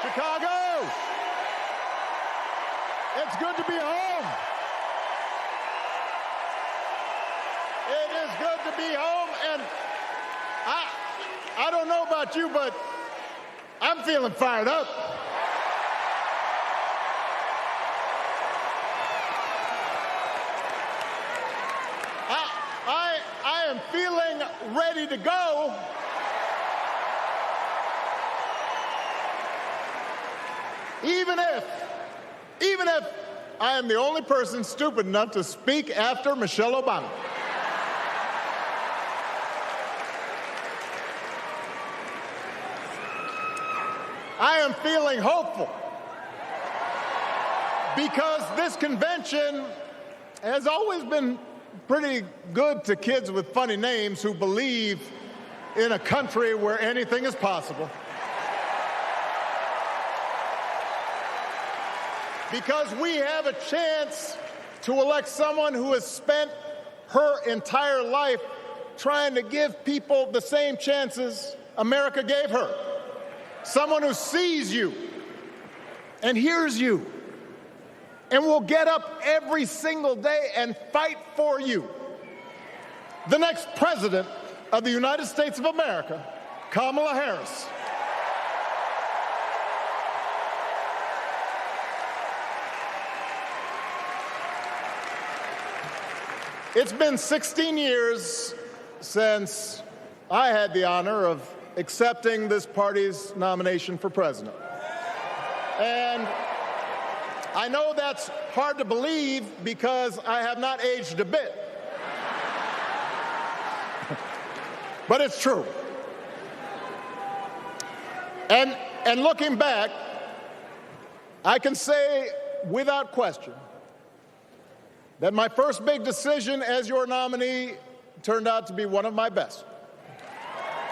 Chicago! It's good to be home. It is good to be home, and I don't know about you, but I'm feeling fired up. I am feeling ready to go. Even if I am the only person stupid enough to speak after Michelle Obama. I am feeling hopeful because this convention has always been pretty good to kids with funny names who believe in a country where anything is possible. Because we have a chance to elect someone who has spent her entire life trying to give people the same chances America gave her. Someone who sees you and hears you and will get up every single day and fight for you. The next president of the United States of America, Kamala Harris. It's been 16 years since I had the honor of accepting this party's nomination for president. And I know that's hard to believe because I have not aged a bit. But it's true. And looking back, I can say without question that my first big decision as your nominee turned out to be one of my best.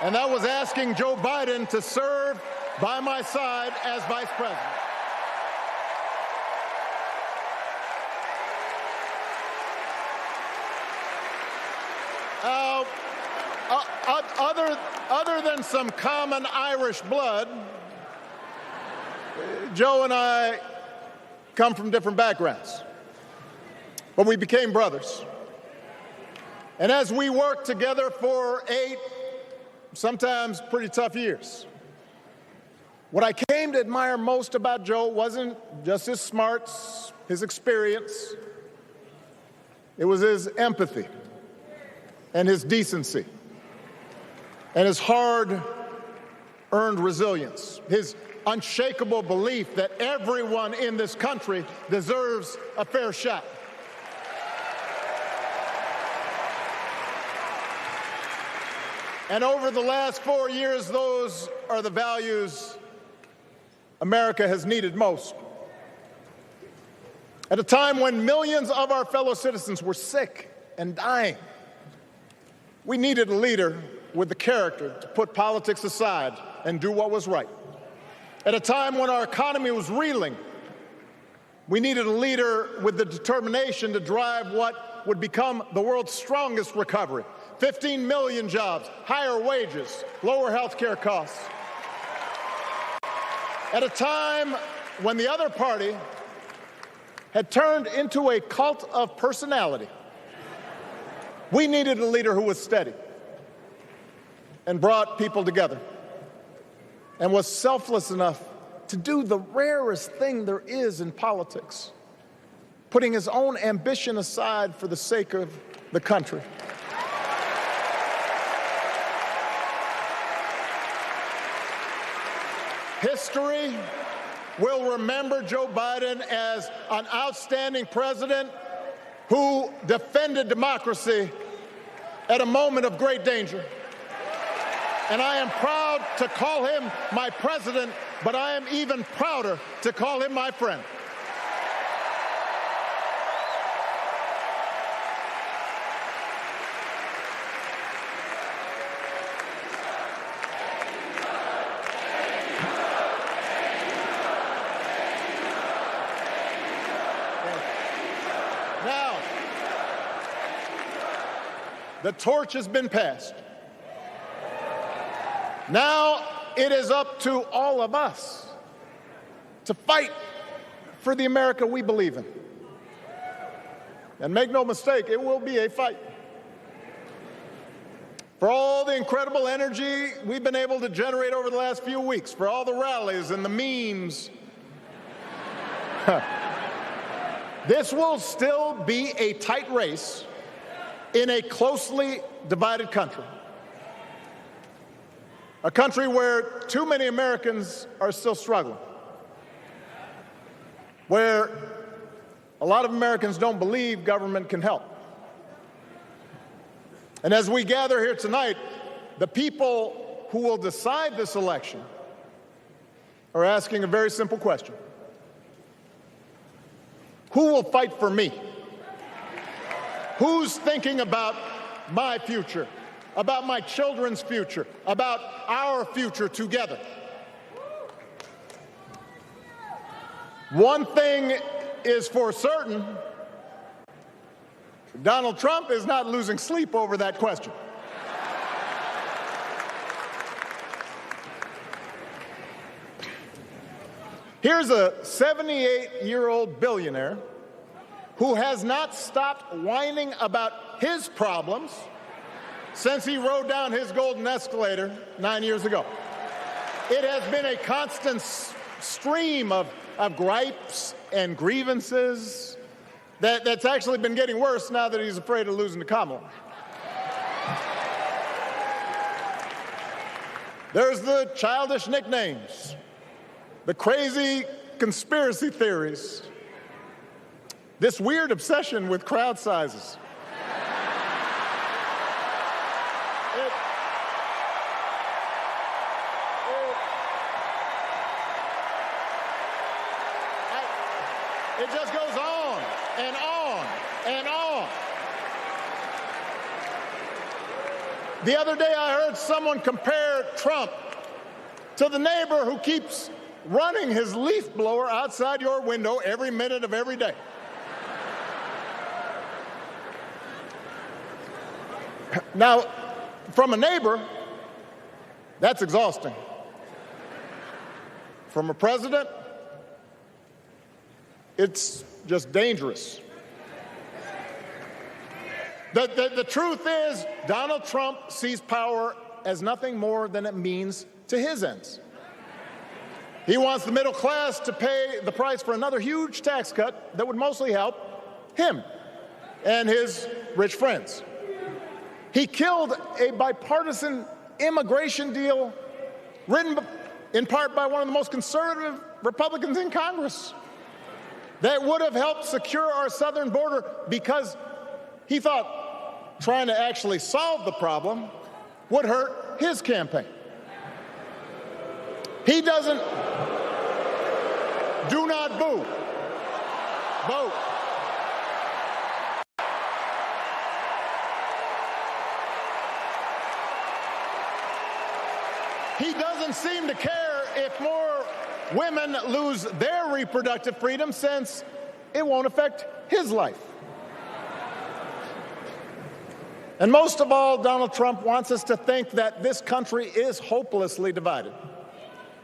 And that was asking Joe Biden to serve by my side as vice president. Other than some common Irish blood, Joe and I come from different backgrounds, but we became brothers. And as we worked together for 8, sometimes pretty tough years, what I came to admire most about Joe wasn't just his smarts, his experience. It was his empathy and his decency and his hard-earned resilience, his unshakable belief that everyone in this country deserves a fair shot. And over the last 4 years, those are the values America has needed most. At a time when millions of our fellow citizens were sick and dying, we needed a leader with the character to put politics aside and do what was right. At a time when our economy was reeling, we needed a leader with the determination to drive what would become the world's strongest recovery. 15 million jobs, higher wages, lower health care costs. At a time when the other party had turned into a cult of personality, we needed a leader who was steady and brought people together and was selfless enough to do the rarest thing there is in politics, putting his own ambition aside for the sake of the country. History will remember Joe Biden as an outstanding president who defended democracy at a moment of great danger. And I am proud to call him my president, but I am even prouder to call him my friend. Now, the torch has been passed. Now it is up to all of us to fight for the America we believe in. And make no mistake, it will be a fight. For all the incredible energy we've been able to generate over the last few weeks, for all the rallies and the memes, this will still be a tight race in a closely divided country. A country where too many Americans are still struggling, where a lot of Americans don't believe government can help. And as we gather here tonight, the people who will decide this election are asking a very simple question. Who will fight for me? Who's thinking about my future, about my children's future, about our future together? One thing is for certain, Donald Trump is not losing sleep over that question. Here's a 78-year-old billionaire who has not stopped whining about his problems since he rode down his golden escalator 9 years ago. It has been a constant stream of gripes and grievances that's actually been getting worse now that he's afraid of losing to Kamala. There's the childish nicknames, the crazy conspiracy theories, this weird obsession with crowd sizes. It just goes on and on and on. The other day I heard someone compare Trump to the neighbor who keeps running his leaf blower outside your window every minute of every day. Now, from a neighbor, that's exhausting. From a president, it's just dangerous. The truth is, Donald Trump sees power as nothing more than it means to his ends. He wants the middle class to pay the price for another huge tax cut that would mostly help him and his rich friends. He killed a bipartisan immigration deal written in part by one of the most conservative Republicans in Congress that would have helped secure our southern border because he thought trying to actually solve the problem would hurt his campaign. He doesn't. Do not boo. Vote. He doesn't seem to care if more women lose their reproductive freedom since it won't affect his life. And most of all, Donald Trump wants us to think that this country is hopelessly divided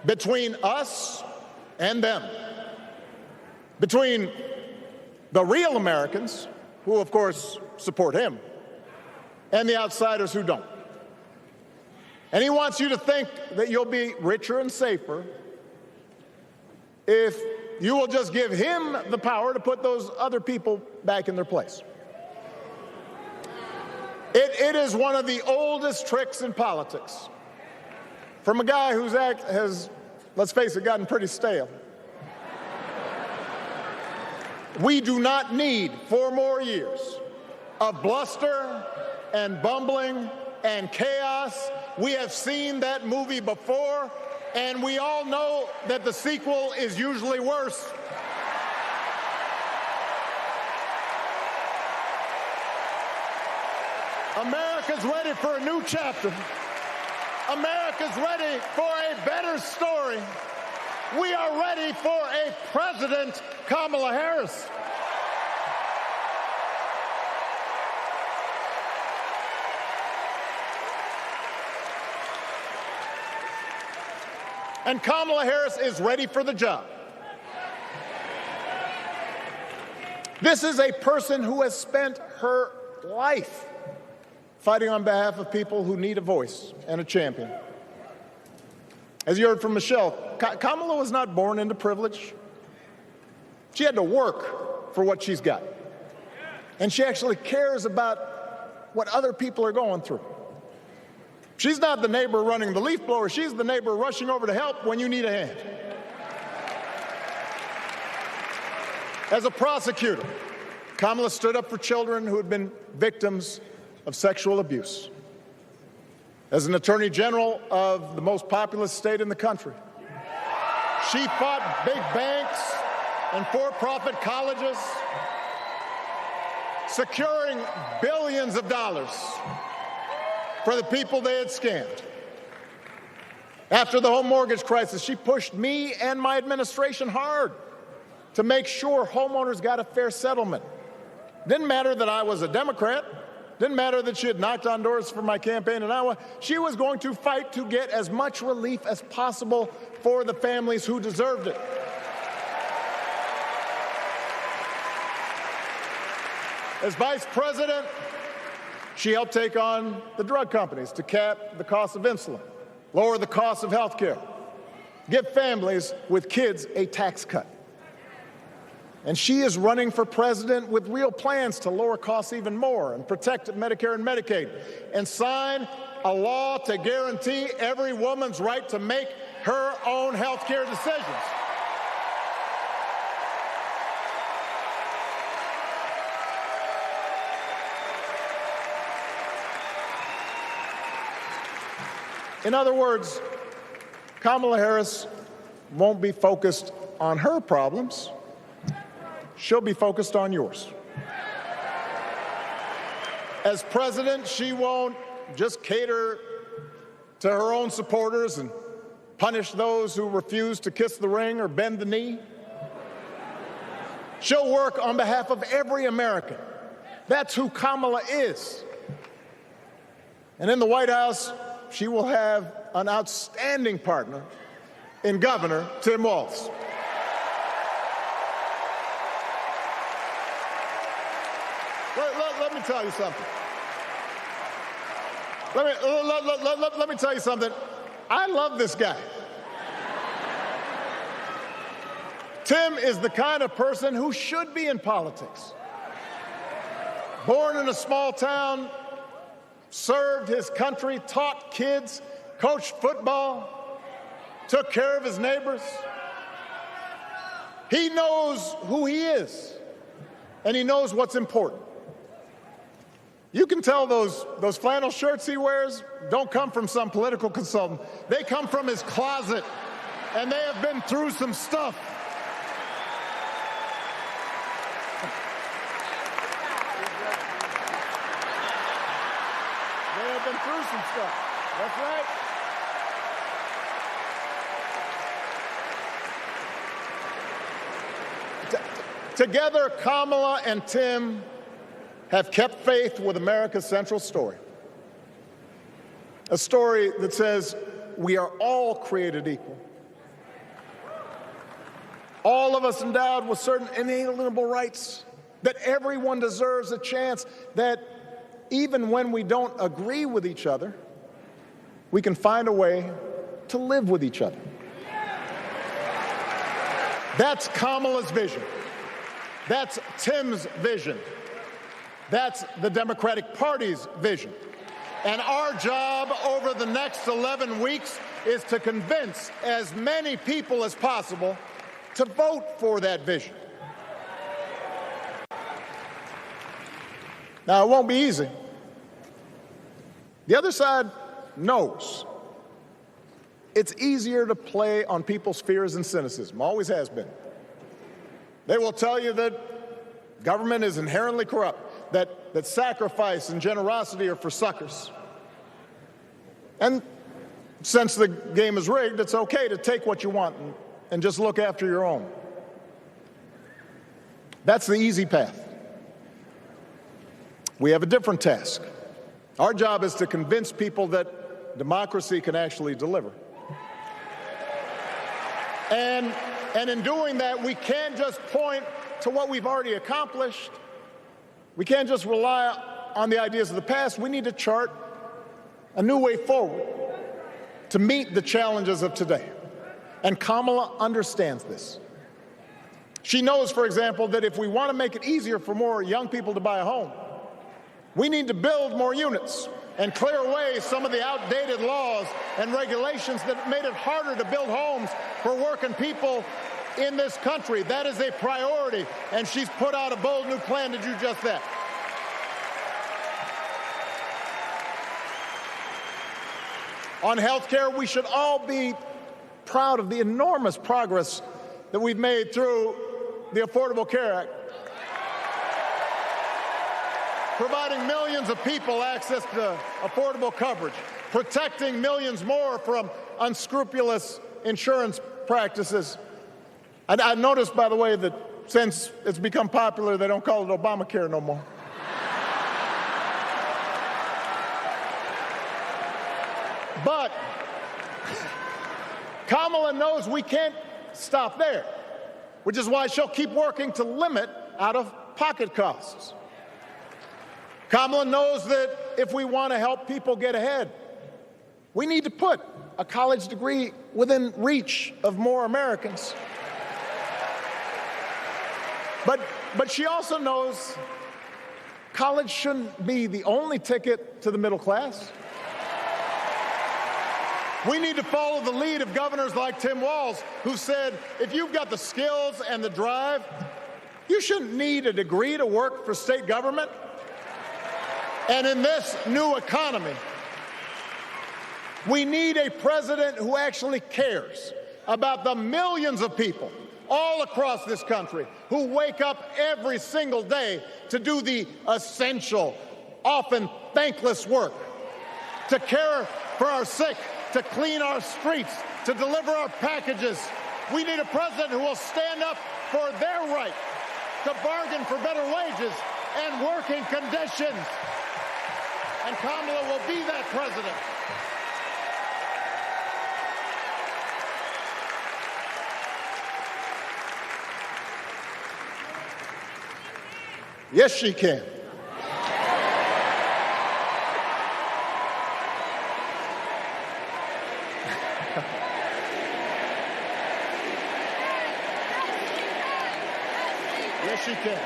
between us and them, between the real Americans, who of course support him, and the outsiders who don't. And he wants you to think that you'll be richer and safer if you will just give him the power to put those other people back in their place. It is one of the oldest tricks in politics from a guy whose act has, let's face it, gotten pretty stale. We do not need 4 more years of bluster and bumbling and chaos. We have seen that movie before, and we all know that the sequel is usually worse. America's ready for a new chapter. America's ready for a better story. We are ready for a President Kamala Harris. And Kamala Harris is ready for the job. This is a person who has spent her life fighting on behalf of people who need a voice and a champion. As you heard from Michelle, Kamala was not born into privilege. She had to work for what she's got. And she actually cares about what other people are going through. She's not the neighbor running the leaf blower. She's the neighbor rushing over to help when you need a hand. As a prosecutor, Kamala stood up for children who had been victims of sexual abuse. As an attorney general of the most populous state in the country, she fought big banks and for-profit colleges, securing billions of dollars for the people they had scammed. After the home mortgage crisis, she pushed me and my administration hard to make sure homeowners got a fair settlement. Didn't matter that I was a Democrat. Didn't matter that she had knocked on doors for my campaign in Iowa. She was going to fight to get as much relief as possible for the families who deserved it. As vice president, she helped take on the drug companies to cap the cost of insulin, lower the cost of health care, give families with kids a tax cut. And she is running for president with real plans to lower costs even more and protect Medicare and Medicaid and sign a law to guarantee every woman's right to make her own health care decisions. In other words, Kamala Harris won't be focused on her problems. She'll be focused on yours. As president, she won't just cater to her own supporters and punish those who refuse to kiss the ring or bend the knee. She'll work on behalf of every American. That's who Kamala is. And in the White House, she will have an outstanding partner in Governor Tim Walz. Let me tell you something. Let me tell you something. I love this guy. Tim is the kind of person who should be in politics. Born in a small town, served his country, taught kids, coached football, took care of his neighbors. He knows who he is, and he knows what's important. You can tell those flannel shirts he wears don't come from some political consultant. They come from his closet, and they have been through some stuff. They have been through some stuff. That's right. Together, Kamala and Tim have kept faith with America's central story. A story that says we are all created equal. All of us endowed with certain inalienable rights, that everyone deserves a chance, that even when we don't agree with each other, we can find a way to live with each other. That's Kamala's vision. That's Tim's vision. That's the Democratic Party's vision. And our job over the next 11 weeks is to convince as many people as possible to vote for that vision. Now, it won't be easy. The other side knows it's easier to play on people's fears and cynicism, always has been. They will tell you that government is inherently corrupt, that sacrifice and generosity are for suckers. And since the game is rigged, it's okay to take what you want and just look after your own. That's the easy path. We have a different task. Our job is to convince people that democracy can actually deliver. And in doing that, we can't just point to what we've already accomplished. We can't just rely on the ideas of the past. We need to chart a new way forward to meet the challenges of today. And Kamala understands this. She knows, for example, that if we want to make it easier for more young people to buy a home, we need to build more units and clear away some of the outdated laws and regulations that made it harder to build homes for working people in this country. That is a priority, and she's put out a bold new plan to do just that. On health care, we should all be proud of the enormous progress that we've made through the Affordable Care Act, providing millions of people access to affordable coverage, protecting millions more from unscrupulous insurance practices. I noticed, by the way, that since it's become popular, they don't call it Obamacare no more. But Kamala knows we can't stop there, which is why she'll keep working to limit out-of-pocket costs. Kamala knows that if we want to help people get ahead, we need to put a college degree within reach of more Americans. But she also knows college shouldn't be the only ticket to the middle class. We need to follow the lead of governors like Tim Walz, who said, if you've got the skills and the drive, you shouldn't need a degree to work for state government. And in this new economy, we need a president who actually cares about the millions of people all across this country who wake up every single day to do the essential, often thankless work, to care for our sick, to clean our streets, to deliver our packages. We need a president who will stand up for their right to bargain for better wages and working conditions. And Kamala will be that president. Yes, she can. Yes, she can.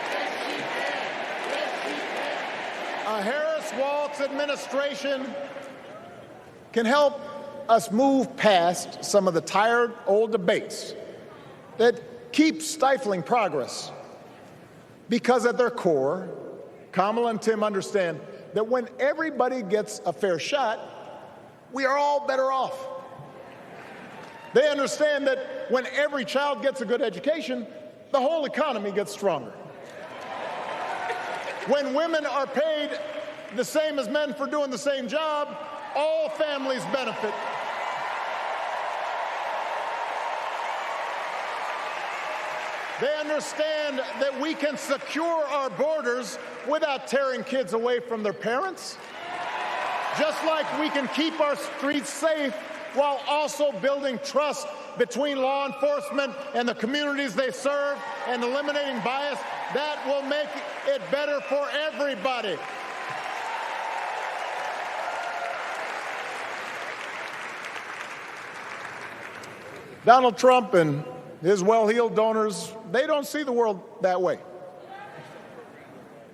A Harris-Walz administration can help us move past some of the tired old debates that keep stifling progress, because at their core, Kamala and Tim understand that when everybody gets a fair shot, we are all better off. They understand that when every child gets a good education, the whole economy gets stronger. When women are paid the same as men for doing the same job, all families benefit. They understand that we can secure our borders without tearing kids away from their parents, just like we can keep our streets safe while also building trust between law enforcement and the communities they serve and eliminating bias. That will make it better for everybody. Donald Trump and his well-heeled donors, they don't see the world that way.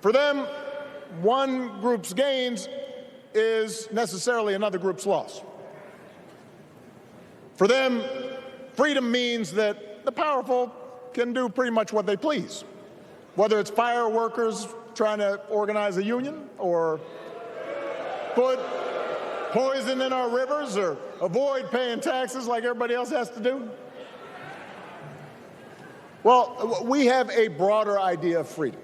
For them, one group's gains is necessarily another group's loss. For them, freedom means that the powerful can do pretty much what they please, whether it's fire workers trying to organize a union, or put poison in our rivers, or avoid paying taxes like everybody else has to do. Well, we have a broader idea of freedom.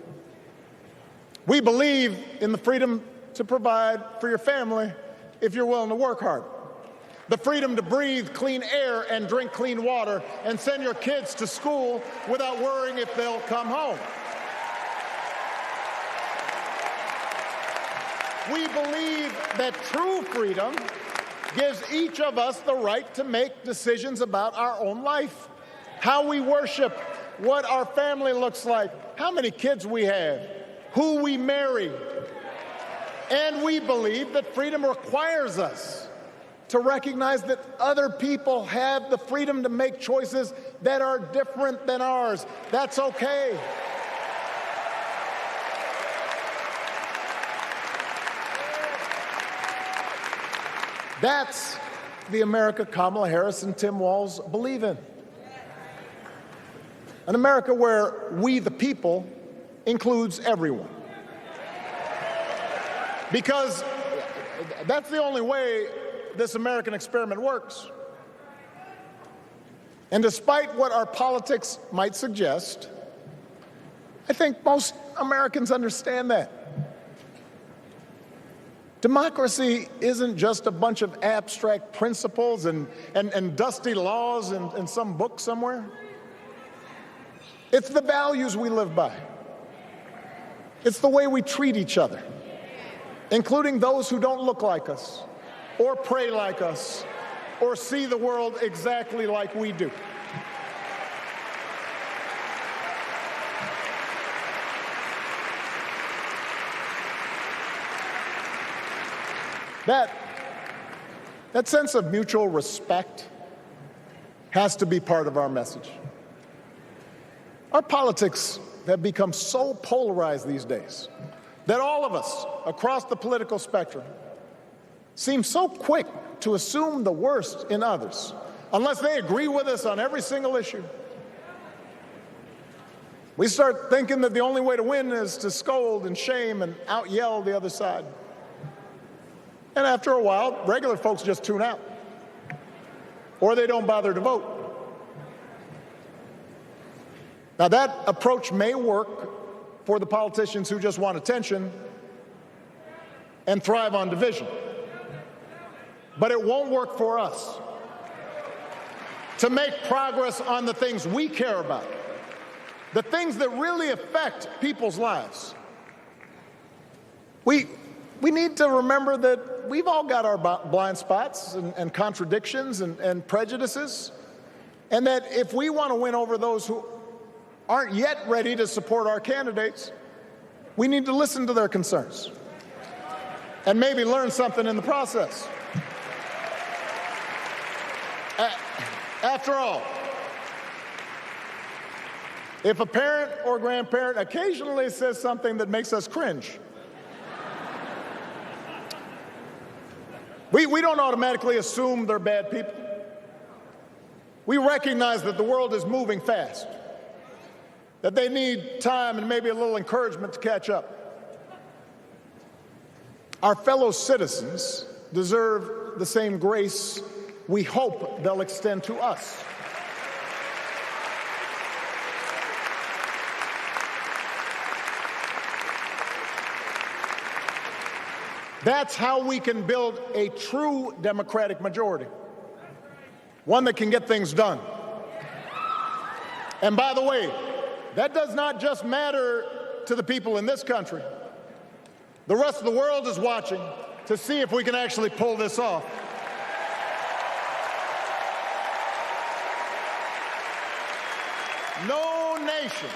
We believe in the freedom to provide for your family if you're willing to work hard. The freedom to breathe clean air and drink clean water and send your kids to school without worrying if they'll come home. We believe that true freedom gives each of us the right to make decisions about our own life, how we worship, what our family looks like, how many kids we have, who we marry. And we believe that freedom requires us to recognize that other people have the freedom to make choices that are different than ours. That's okay. That's the America Kamala Harris and Tim Walz believe in. An America where we, the people, includes everyone. Because that's the only way this American experiment works. And despite what our politics might suggest, I think most Americans understand that. Democracy isn't just a bunch of abstract principles and dusty laws in some book somewhere. It's the values we live by. It's the way we treat each other, including those who don't look like us, or pray like us, or see the world exactly like we do. That sense of mutual respect has to be part of our message. Our politics have become so polarized these days that all of us across the political spectrum seem so quick to assume the worst in others, unless they agree with us on every single issue. We start thinking that the only way to win is to scold and shame and out-yell the other side. And after a while, regular folks just tune out, or they don't bother to vote. Now, that approach may work for the politicians who just want attention and thrive on division, but it won't work for us to make progress on the things we care about, the things that really affect people's lives. We need to remember that we've all got our blind spots and contradictions and prejudices, and that if we want to win over those who aren't yet ready to support our candidates, we need to listen to their concerns and maybe learn something in the process. After all, if a parent or grandparent occasionally says something that makes us cringe, we don't automatically assume they're bad people. We recognize that the world is moving fast, that they need time and maybe a little encouragement to catch up. Our fellow citizens deserve the same grace we hope they'll extend to us. That's how we can build a true democratic majority, one that can get things done. And by the way, that does not just matter to the people in this country. The rest of the world is watching to see if we can actually pull this off. No nation,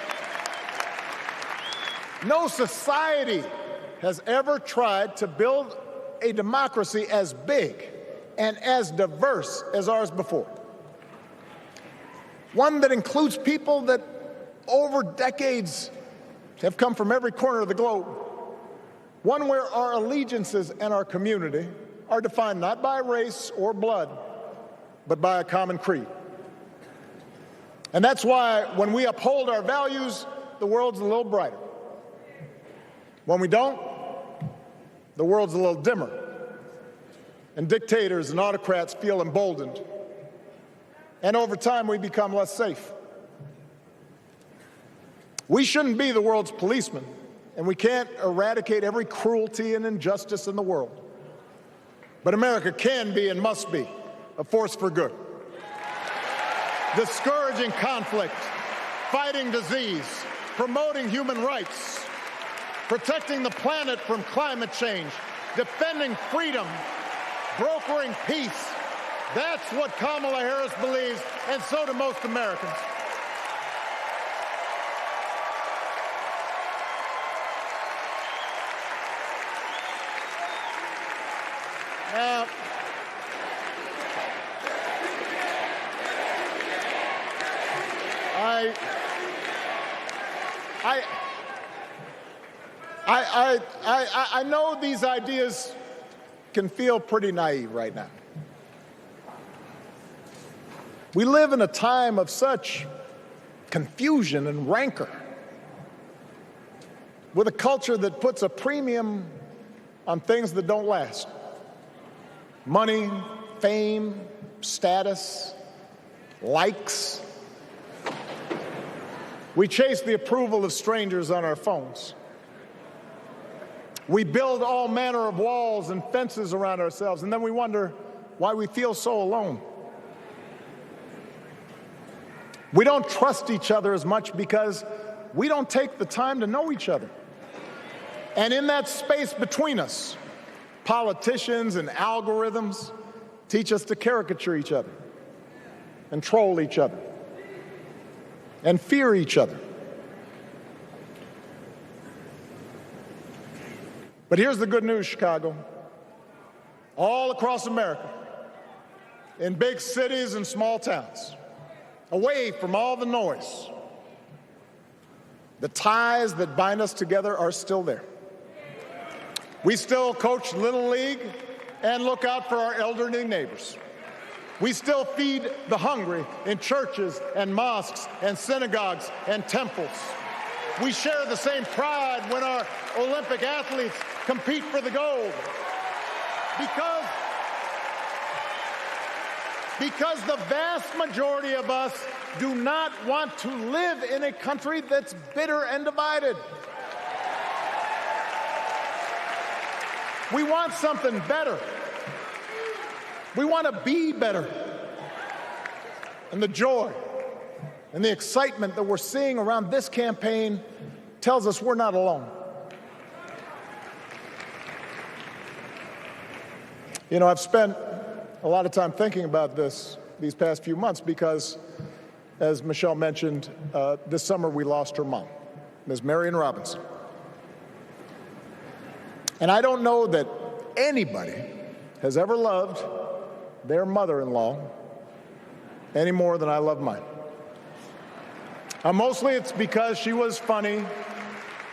no society has ever tried to build a democracy as big and as diverse as ours before. One that includes people that over decades have come from every corner of the globe. One where our allegiances and our community are defined not by race or blood, but by a common creed. And that's why when we uphold our values, the world's a little brighter. When we don't, the world's a little dimmer, and dictators and autocrats feel emboldened. And over time, we become less safe. We shouldn't be the world's policemen, and we can't eradicate every cruelty and injustice in the world. But America can be and must be a force for good, discouraging conflict, fighting disease, promoting human rights, protecting the planet from climate change, defending freedom, brokering peace. That's what Kamala Harris believes, and so do most Americans. I know these ideas can feel pretty naive right now. We live in a time of such confusion and rancor, with a culture that puts a premium on things that don't last. Money, fame, status, likes. We chase the approval of strangers on our phones. We build all manner of walls and fences around ourselves, and then we wonder why we feel so alone. We don't trust each other as much because we don't take the time to know each other. And in that space between us, politicians and algorithms teach us to caricature each other and troll each other and fear each other. But here's the good news, Chicago. All across America, in big cities and small towns, away from all the noise, the ties that bind us together are still there. We still coach Little League and look out for our elderly neighbors. We still feed the hungry in churches and mosques and synagogues and temples. We share the same pride when our Olympic athletes compete for the gold. Because the vast majority of us do not want to live in a country that's bitter and divided. We want something better. We want to be better. And the joy and the excitement that we're seeing around this campaign tells us we're not alone. You know, I've spent a lot of time thinking about these past few months because, as Michelle mentioned, this summer we lost her mom, Ms. Marion Robinson. And I don't know that anybody has ever loved their mother-in-law any more than I love mine. Mostly it's because she was funny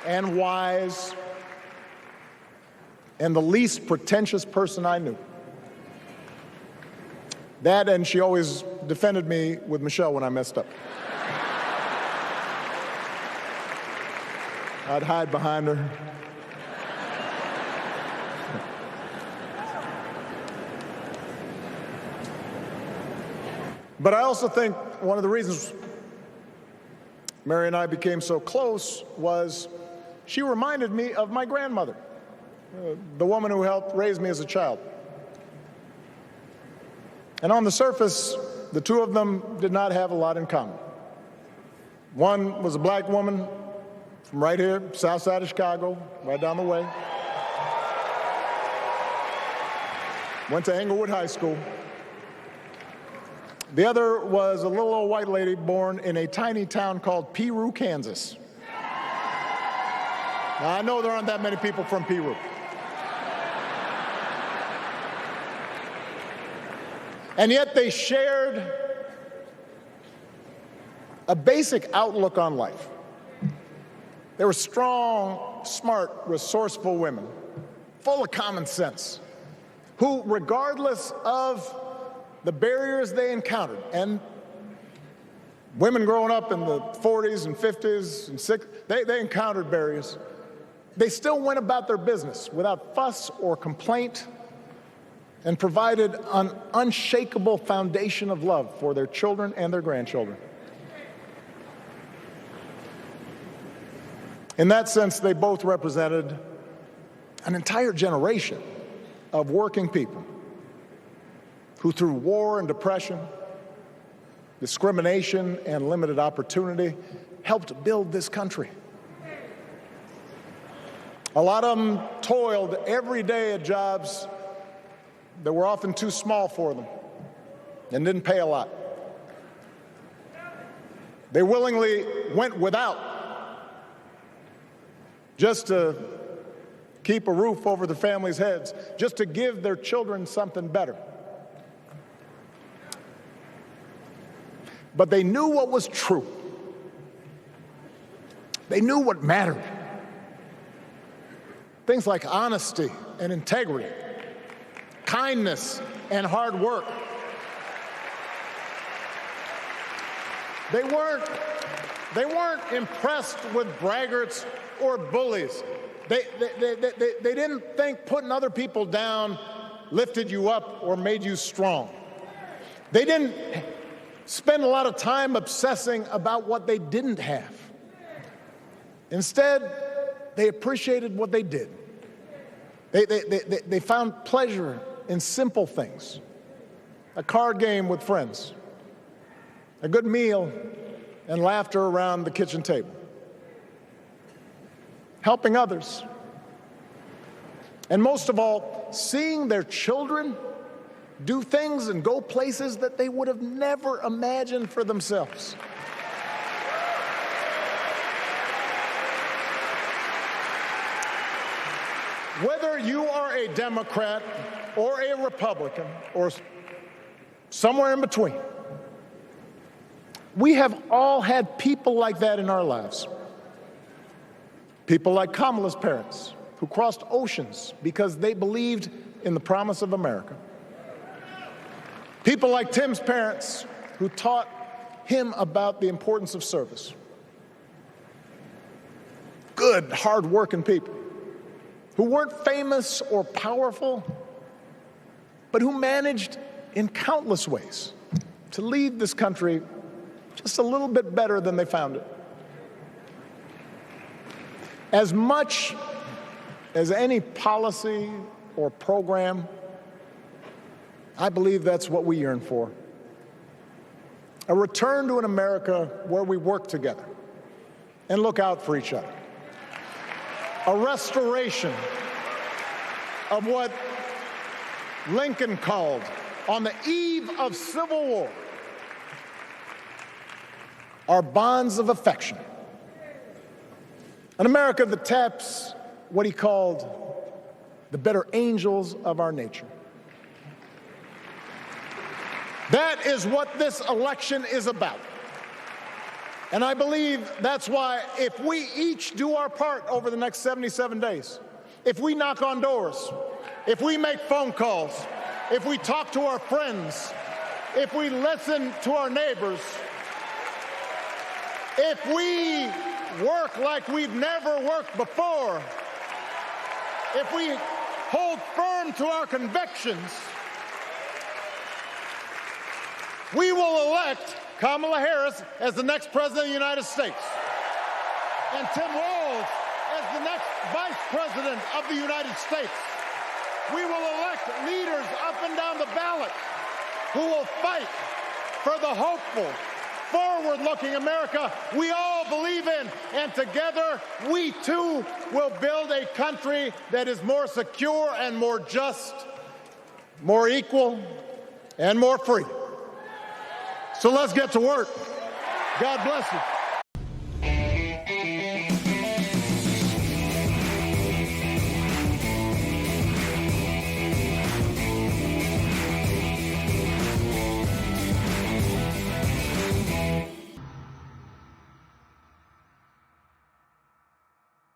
and wise and the least pretentious person I knew. That, and she always defended me with Michelle when I messed up. I'd hide behind her. But I also think one of the reasons Mary and I became so close was she reminded me of my grandmother, the woman who helped raise me as a child. And on the surface, the two of them did not have a lot in common. One was a black woman from right here, south side of Chicago, right down the way. Went to Englewood High School. The other was a little old white lady born in a tiny town called Peru, Kansas. Now, I know there aren't that many people from Peru. And yet they shared a basic outlook on life. They were strong, smart, resourceful women, full of common sense, who, regardless of the barriers they encountered, and women growing up in the 40s and 50s and 60s, they encountered barriers. They still went about their business without fuss or complaint and provided an unshakable foundation of love for their children and their grandchildren. In that sense, they both represented an entire generation of working people who, through war and depression, discrimination and limited opportunity, helped build this country. A lot of them toiled every day at jobs that were often too small for them and didn't pay a lot. They willingly went without just to keep a roof over their families' heads, just to give their children something better. But they knew what was true. They knew what mattered. Things like honesty and integrity, kindness and hard work. They weren't impressed with braggarts or bullies. They didn't think putting other people down lifted you up or made you strong. They didn't spend a lot of time obsessing about what they didn't have. Instead, they appreciated what they did. They found pleasure in simple things: a card game with friends, a good meal, and laughter around the kitchen table, helping others, and most of all, seeing their children do things and go places that they would have never imagined for themselves. Whether you are a Democrat or a Republican or somewhere in between, we have all had people like that in our lives. People like Kamala's parents, who crossed oceans because they believed in the promise of America. People like Tim's parents, who taught him about the importance of service. Good, hard-working people who weren't famous or powerful, but who managed in countless ways to leave this country just a little bit better than they found it. As much as any policy or program, I believe that's what we yearn for. A return to an America where we work together and look out for each other. A restoration of what Lincoln called, on the eve of Civil War, our bonds of affection. An America that taps what he called the better angels of our nature. That is what this election is about. And I believe that's why, if we each do our part over the next 77 days, if we knock on doors, if we make phone calls, if we talk to our friends, if we listen to our neighbors, if we work like we've never worked before, if we hold firm to our convictions, we will elect Kamala Harris as the next President of the United States, and Tim Walz as the next Vice President of the United States. We will elect leaders up and down the ballot who will fight for the hopeful, forward-looking America we all believe in, and together we too will build a country that is more secure and more just, more equal, and more free. So let's get to work. God bless you.